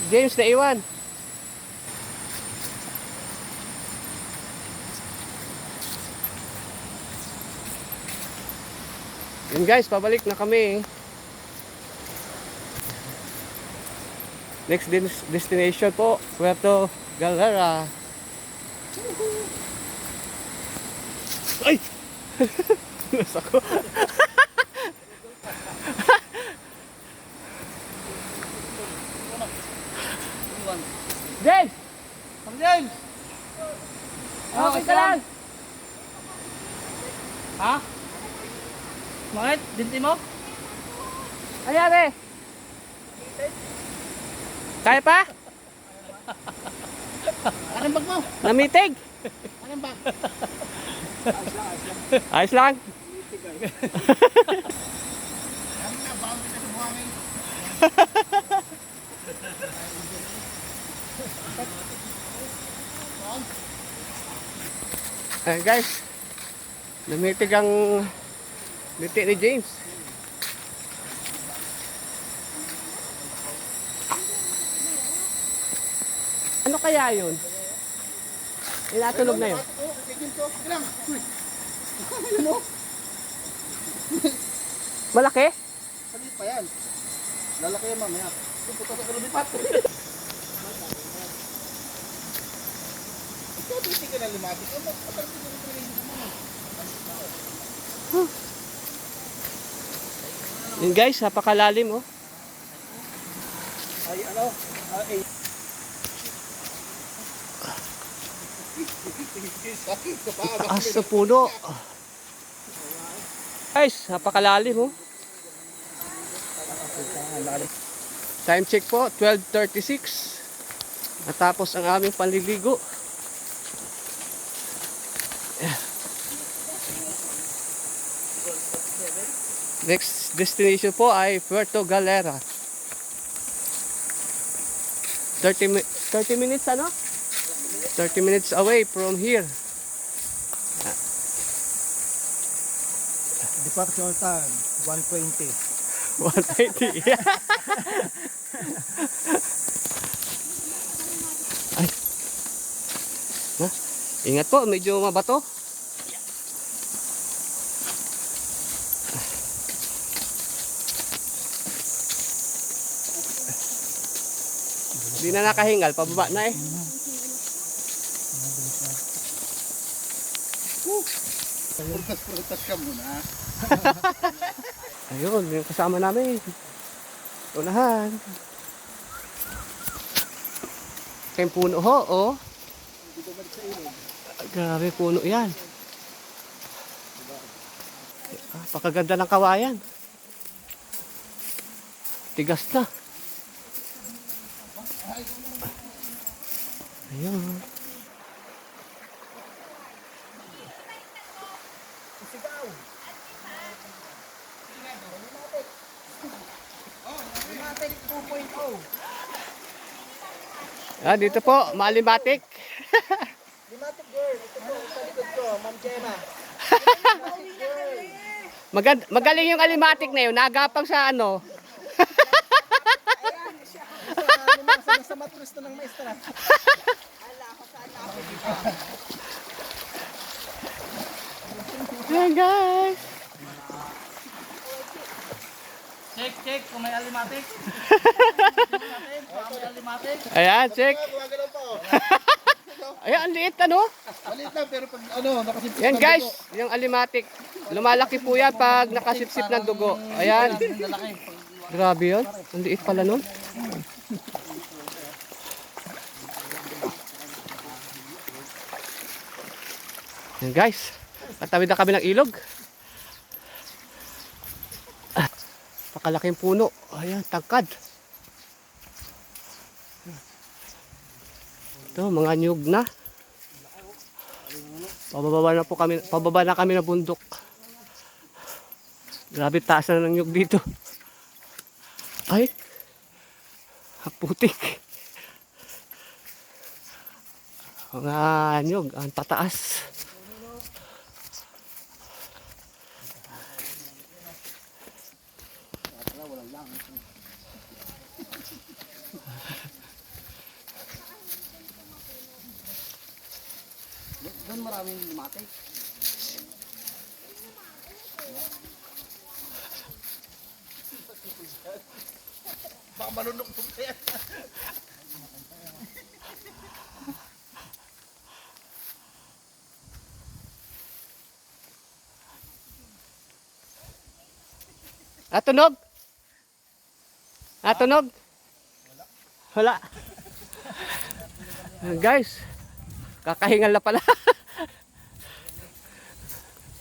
James na iwan. Yun guys, pabalik na kami. Next destination po, Puerto Galera. Ay! Nasa ko. James! Come James! Okay ka lang? Ha? Bakit? Dinti mo? Anyari? Kaya pa? Anong bag mo? Namitig? Anong bag? Ayos lang. Ano na, bounty ka sa buhangin. Ayan guys, namitig ang ngiti ni James. Ano kaya yun? Inatulog na yun. Malaki? Sabi pa yan. Lalaki yan mamaya. Pupunta sa lumipat. Ikaw, hindi ka na lumapit. Ano? Patang ko na Yun guys, napakalalim oh. ay, ano? Ay, Taas sa puno. Guys, napakalalim oh. Time check po, 12:36. Natapos ang aming panliligo. Next destination po ay Puerto Galera. 30 minutes ano? 30 minutes away from here. departure time, 1:20. 180. Ay. Ha? Ingat po, medyo mabato. Hindi na nakahingal, pababa na eh. Prutas ka muna. Ayun, yung kasama namin. Unahan. Kayong puno ho, oh. Grabe, puno yan. Pakaganda ng kawayan. Tigas na. Ayun. Ah, dito po, Malimatic. Limatic girl, ito po, sa likod ko, Ma'am Gemma. Magaling yung Alimatic na yun, nagapang sa ano. Ayan, siya. Sa matris to ng maestra. Ayan guys. Check, kung may alimatic. May alimatic. Ayan, check. Gumagalaw pa oh. Ayan, ang liit ano. Maliit lang, pero pag ano, nakasipsip Yan ng guys, dugo. yung Alimatic. Lumalaki po yan pag nakasipsip ng dugo. Ayan. Lalaki. Grabe yun. Ang liit pala nun. Yan guys. Tatawid na kami ng ilog. Pakalaking puno. Ayan, tangkad. Ito, mga nyug na. Pababa na po kami, pababa na kami ng bundok. Grabe taas na ng nyug dito. Ay, putik. Mga nyug, ang tataas. Doon maraming lumate. Baka manunok po kaya. Tunog? Tunog? Wala. Guys, kakahingal na pala.